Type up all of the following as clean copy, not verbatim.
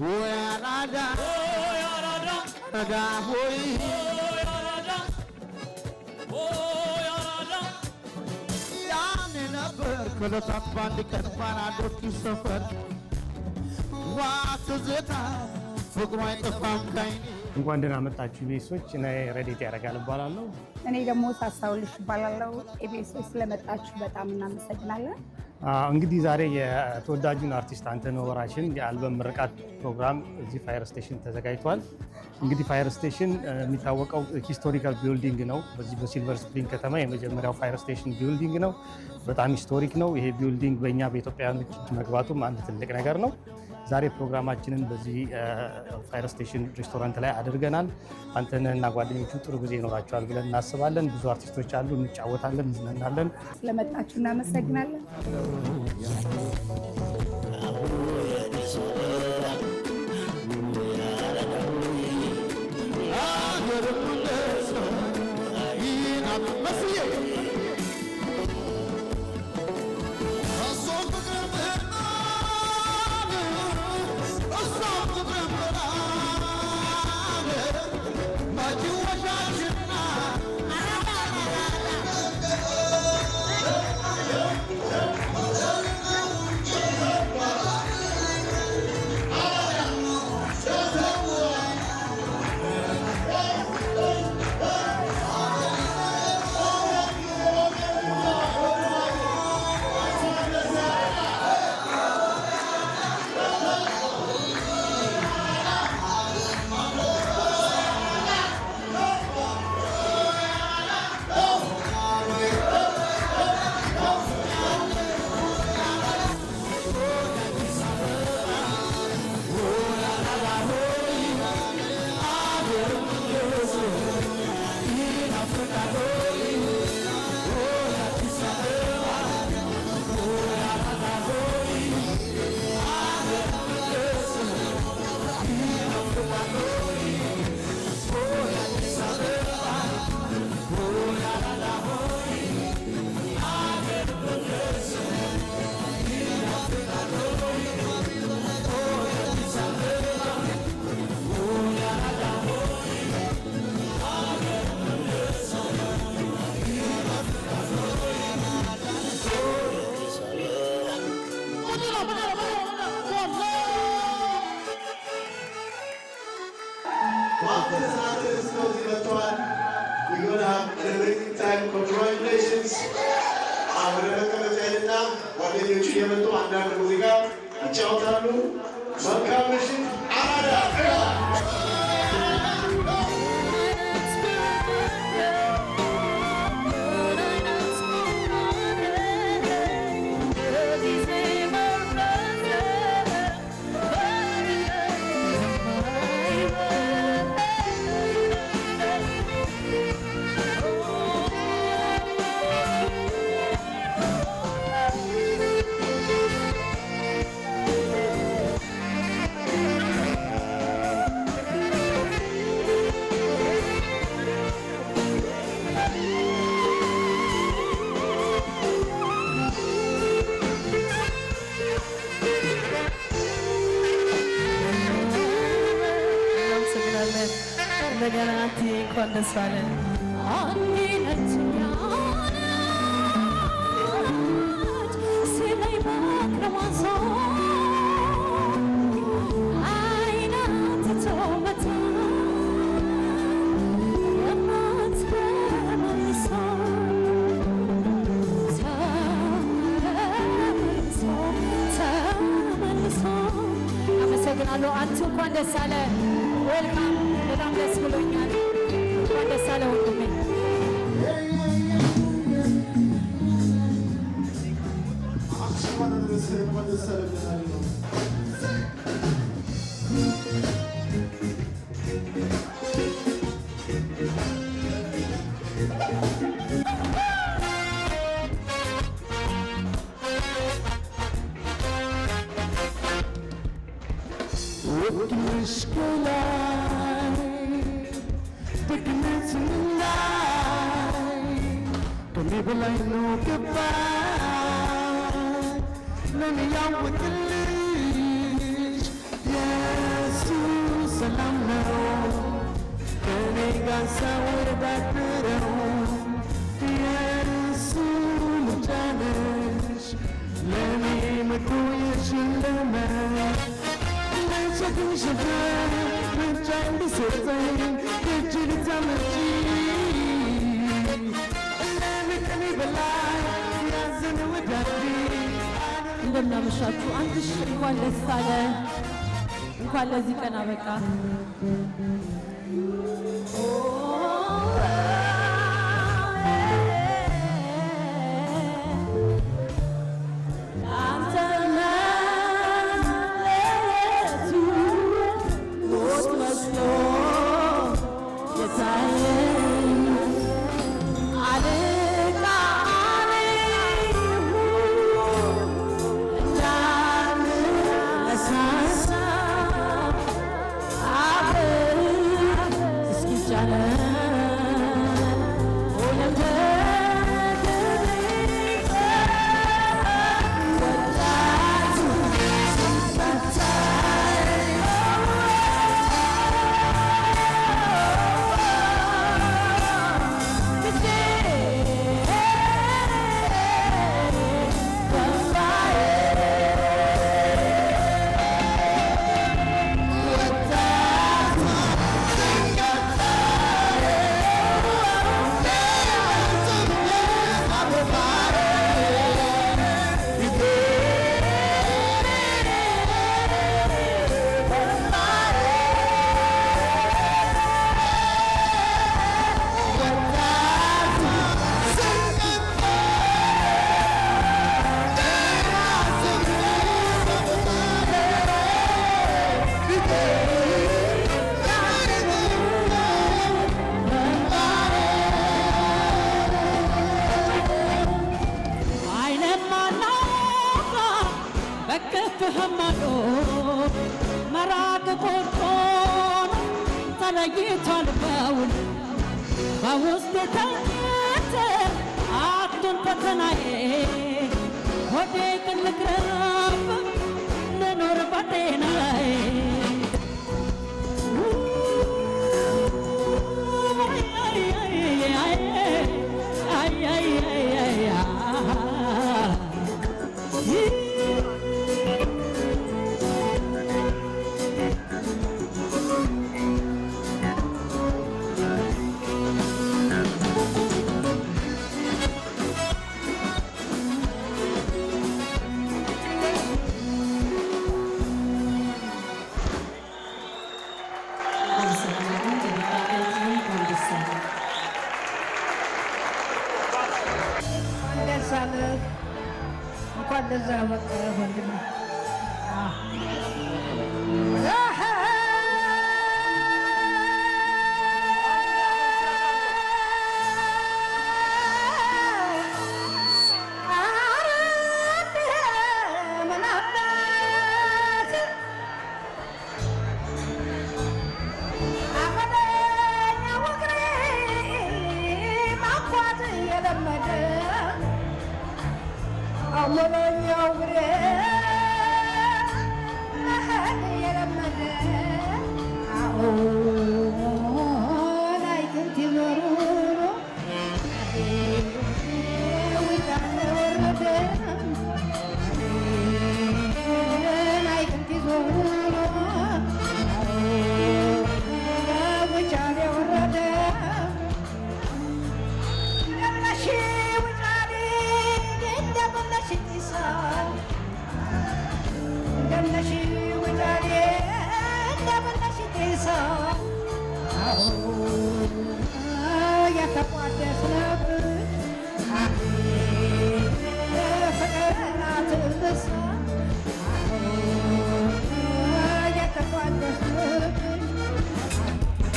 ወያራዳ ወያራዳ ረዳ ሆይ ወያራዳ ወያራዳ ያኔ ነበር ከለታት ባንድ ቀን ባናዶቹ ሰፈር ዋትዝታ ፍቅሯ አይጠፋም ካይኔ እንኳን ደህና መጣችሁ ኢቢኤሶች። እኔ ረዲት ያደርጋል እባላለሁ። እኔ ደግሞ ሳሳውልሽ እባላለሁ። ኢቢኤሶች ስለመጣችሁ በጣም እናመሰግናለን። እንግዲህ ዛሬ የተወዳጁን አርቲስት አንተነህ ወራሽን የአልበም ምርቃት ፕሮግራም እዚህ ፋየር ስቴሽን ተዘጋጅቷል። እንግዲህ ፋየር ስቴሽን የሚታወቀው ሂስቶሪካል ቢልዲንግ ነው። በዚህ በሲልቨር ስፕሪንግ ከተማ የመጀመሪያው ፋየር ስቴሽን ቢልዲንግ ነው። በጣም ሂስቶሪክ ነው። ይሄ ቢልዲንግ በእኛ በኢትዮጵያውያኖች መግባቱም አንድ ትልቅ ነገር ነው። ዛሬ ፕሮግራማችንን በዚህ ፋየር ስቴሽን ሬስቶራንት ላይ አድርገናል። አንተነህ እና ጓደኞቹ ጥሩ ጊዜ ይኖራቸዋል ብለን እናስባለን። ብዙ አርቲስቶች አሉ፣ እንጫወታለን፣ እንዝናናለን። ስለመጣችሁ እናመሰግናለን። Congratulations. ጓደኞቹ የመጡ አንዳንድ ሙዚቃ ይጫወታሉ። መልካም ምሽት አራዳ እንደገናት እንኳን ደስ አለን። አመሰግናለሁ። አንቺ እንኳን ደስ አለ። ዌልካም። በጣም ደስ ብሎኛል። እንኳን ደስ አለ ወንድሜ። People I know goodbye. Let me out with the leash. Yeah. ትንሽፈን ብቻ እንዲሰጠኝ እጅግ ተመጪ ለምቅኔ በላይ ያዘነ ወዳዴ እንደምናመሻችሁ አንድሽ እንኳን ደስ አለ እንኳን ለዚህ ቀን አበቃ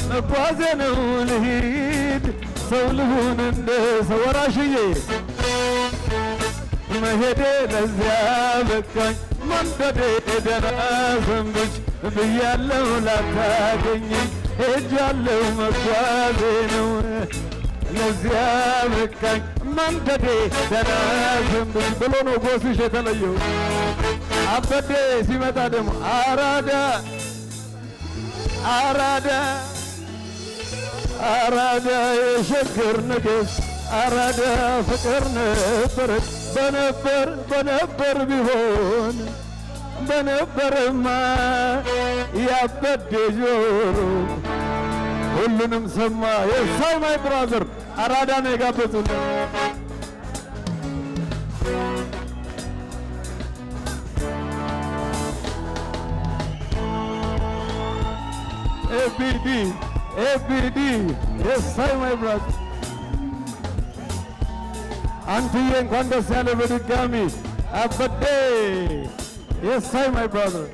መጓዜ ነው ልሂድ ሰው ልሁን እንደ ሰው ወራሽዬ መሄዴ ለዚያ በቃኝ መንገዴ ደህና ሰንብች ብያለሁ ላታገኘኝ ሄጃለሁ መጓዜ ነው ለዚያ በቃኝ መንገዴ ደህና ሰንብች ብሎ ነው ጎስሽ የተለየው አበዴ ሲመጣ ደግሞ አራዳ አራዳ አራዳ የሸገር ንግሥት አራዳ ፍቅር ነበረች በነበር ቢሆን ነበርማ ያበደ ጆሮ ሁሉንም ሰማ። የሳይ ማይ ብራዘር አራዳ ነው የጋበዙን። ኤቢዲ የሳይ ማይ ብራዘር አንተዬ እንኳን ደስ ያለ በድጋሚ አበዴ የሳይ ማይ ብራዘር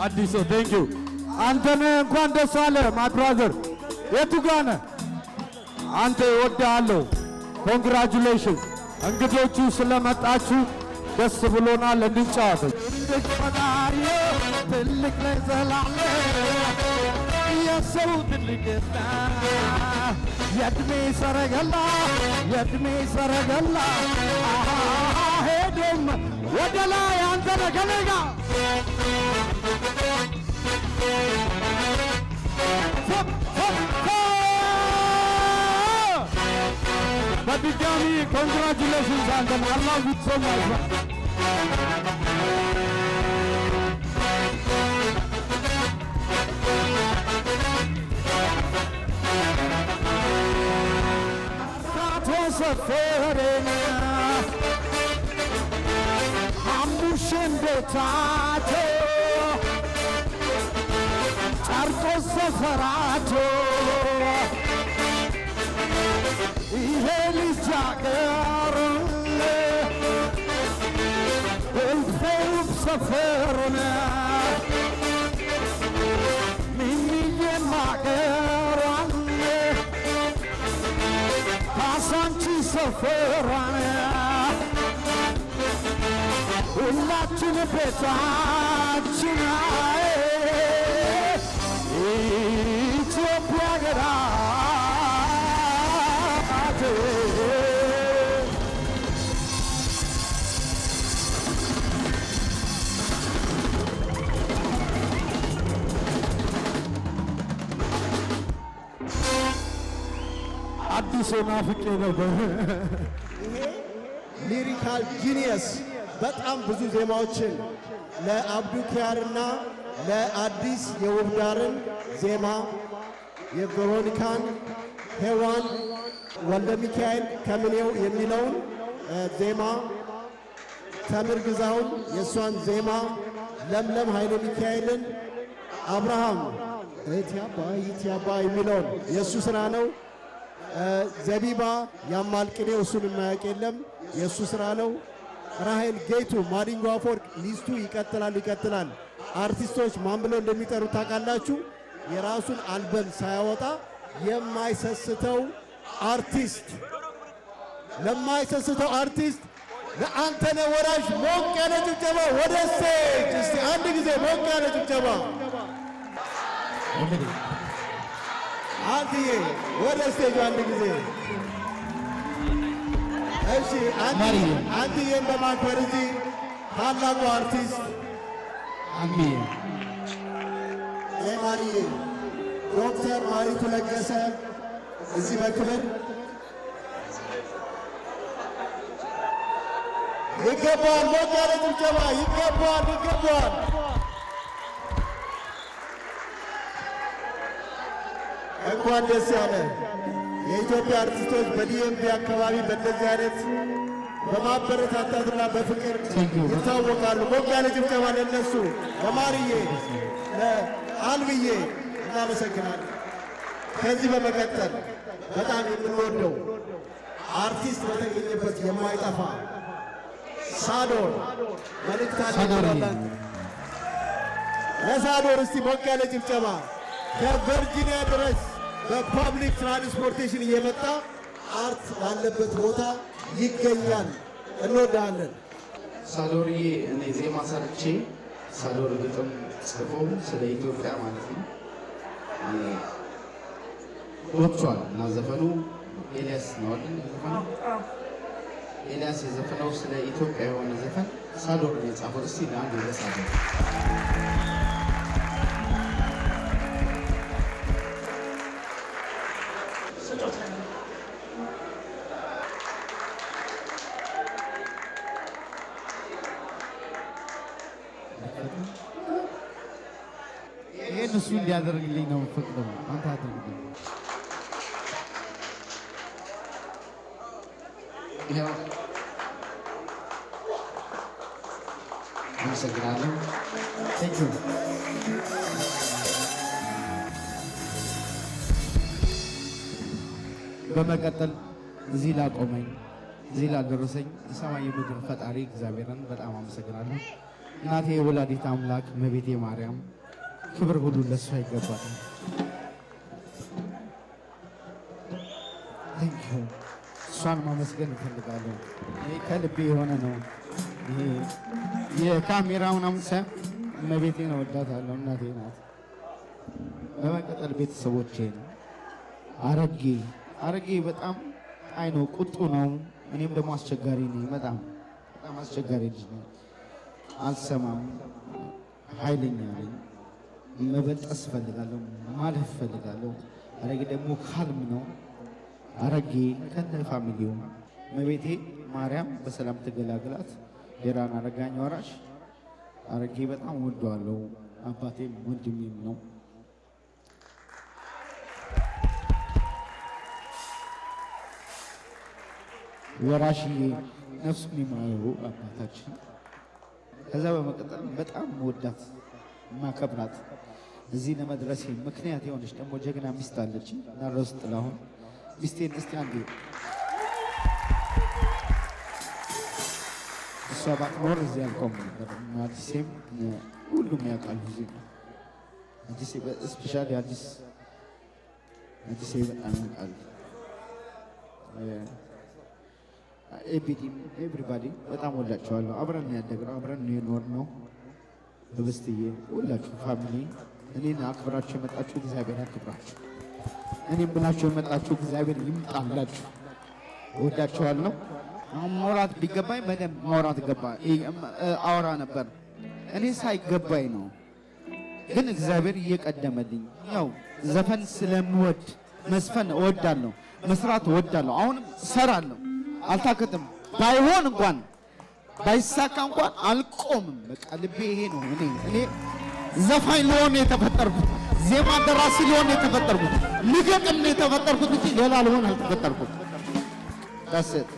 አዲሶ ቴንክ ዩ አንተነህ እንኳን ደስ አለ ማይ ብራዘር የቱ ጋር ነህ አንተ እወድሃለሁ ኮንግራቹሌሽን እንግዶቹ ስለመጣችሁ ደስ ብሎናል እንድንጫወት ትልቅ ለዘላለ የሰው ትልቅና የእድሜ ሰረገላ ሄዶም ወደ ላይ አንተነህ ከኔ ጋር በድጋሚ ኮንግራቹሌሽንስ አንተነህ አላህ ሶ ማች ሰፈረና አሙሽን ቤታቶ ጨርቆስ ሰፈራቶ ይሄ ልጅ አገር እልፌውብ ሰፈሩና ሚሚዬ ማገሯን ካሳንቺ ሰፈሯን ሁላችን ቤታችን ኢትዮጵያ ገራት አዲስ ናፍቄ ነበር። ይሄ ሊሪካል ጂኒየስ በጣም ብዙ ዜማዎችን ለአብዱ ኪያርና ለአዲስ የውብዳርን ዜማ የቬሮኒካን ሄዋን ወልደ ሚካኤል ከምኔው የሚለውን ዜማ ተምር ግዛውን የእሷን ዜማ ለምለም ኃይለ ሚካኤልን አብርሃም እትያባ የሚለውን የእሱ ሥራ ነው። ዘቢባ ያማልቅኔው እሱን የማያውቅ የለም፣ የእሱ ሥራ ነው። ራሄል ጌቱ ማዲንጎ አፈወርቅ ሊስቱ ይቀጥላል። አርቲስቶች ማን ብለው እንደሚጠሩ ታውቃላችሁ? የራሱን አልበም ሳያወጣ የማይሰስተው አርቲስት ለማይሰስተው አርቲስት ለአንተነህ ወራሽ ሞቅ ያለ ጭብጨባ ወደ ስቴጅ እስቲ አንድ ጊዜ ሞቅ ያለ ጭብጨባ። አንትዬ ወደ ስቴጅ አንድ ጊዜ እሺ። አንትዬን በማክበር እዚህ ታላቁ አርቲስት አሚን የማሪዬ ዶክተር ማሪቱ ለገሰ እዚህ በክብር ይገባዋል። ሞቅ ያለ ጭብጨባ ይገባዋል። እንኳን ደስ ያለ። የኢትዮጵያ አርቲስቶች በዲኤምቪ አካባቢ በእንደዚህ አይነት በማበረታታትና በፍቅር ይታወቃሉ። ሞቅ ያለ ጭብጨባ ለነሱ፣ ለማርዬ፣ ለአልብዬ እናመሰግናለን። ከዚህ በመቀጠል በጣም የምንወደው አርቲስት በተገኘበት የማይጠፋ ሳዶር መልእክት አለን። ለሳዶር እስቲ ሞቅ ያለ ጭብጨባ። ከቨርጂኒያ ድረስ በፐብሊክ ትራንስፖርቴሽን እየመጣ አርት ባለበት ቦታ ይገኛል። እንወዳለን ሳዶርዬ። እኔ ዜማ ሰርቼ ሳዶር ግጥም ጽፎ ስለ ኢትዮጵያ ማለት ነው ወጥቷል እና ዘፈኑ ኤልያስ ነው አይደል? ዘፈኑ ኤልያስ የዘፈነው ስለ ኢትዮጵያ የሆነ ዘፈን ሳዶር የጻፈው። እስቲ ለአንድ ለሳዶር ተጫውተናል። ይሄን እሱ እንዲያደርግልኝ ነው የምፈቅደው። አንተ አድርግልኝ። ይኸው አመሰግናለሁ። ቴንክ ዩ። በመቀጠል እዚህ ላቆመኝ እዚህ ላደረሰኝ የሰማይ የምድር ፈጣሪ እግዚአብሔርን በጣም አመሰግናለሁ። እናቴ የወላዲት አምላክ እመቤቴ ማርያም ክብር ሁሉ ለእሷ ይገባል። ቴንክ ዩ። እሷን ማመስገን እፈልጋለሁ። ይሄ ከልቤ የሆነ ነው። ይሄ የካሜራውን አምሳ እመቤቴን እወዳታለሁ። እናቴ ናት። በመቀጠል ቤተሰቦቼን አረጌ በጣም አይ ነው ቁጡ ነው። እኔም ደግሞ አስቸጋሪ ነኝ። በጣም አስቸጋሪ ልጅ ነኝ። አልሰማም። ኃይለኛ ነኝ። መበልጠስ እፈልጋለሁ። ማለፍ እፈልጋለሁ። አረጌ ደግሞ ካልም ነው። አረጌ ከነ ፋሚሊው እመቤቴ ማርያም በሰላም ትገላግላት። የራን አረጋኝ ወራሽ አረጌ በጣም ወደዋለሁ። አባቴም ወንድሜም ነው። ወራሽዬ ነፍሱን ይማሩ አባታችን። ከዛ በመቀጠል በጣም ወዳት ማከብራት እዚህ ለመድረሴ ምክንያት የሆነች ደግሞ ጀግና ሚስት አለች። ናረስ ጥላሁን ሚስቴን እስቲ አንዴ እሷ ባትኖር እዚህ አልቆም ነበር። አዲሴም ሁሉም ያውቃሉ። እዚህ አዲሴ ስፔሻሊ አዲሴ በጣም ያውቃል። ኤቢዲም ኤቭሪባዲ በጣም ወዳቸዋለሁ። አብረን ያደግነው አብረን የኖርነው ህብስትዬ ሁላችሁ ፋሚሊ እኔን አክብራችሁ የመጣችሁ እግዚአብሔር ያክብራችሁ። እኔም ብላችሁ የመጣችሁ እግዚአብሔር ይምጣላችሁ። ወዳቸዋለሁ። አሁን ማውራት ቢገባኝ በደንብ ማውራት ገባ አወራ ነበር። እኔ ሳይገባኝ ነው፣ ግን እግዚአብሔር እየቀደመልኝ። ያው ዘፈን ስለምወድ መስፈን እወዳለሁ፣ መስራት እወዳለሁ። አሁንም እሰራለሁ፣ አልታከትም። ባይሆን እንኳን ባይሳካ እንኳን አልቆምም። በቃ ልቤ ይሄ ነው። እኔ ዘፋኝ ልሆን የተፈጠርኩት፣ ዜማ ደራሲ ልሆን የተፈጠርኩት፣ ልገጥም የተፈጠርኩት እንጂ ሌላ ልሆን አልተፈጠርኩት። ዳሰት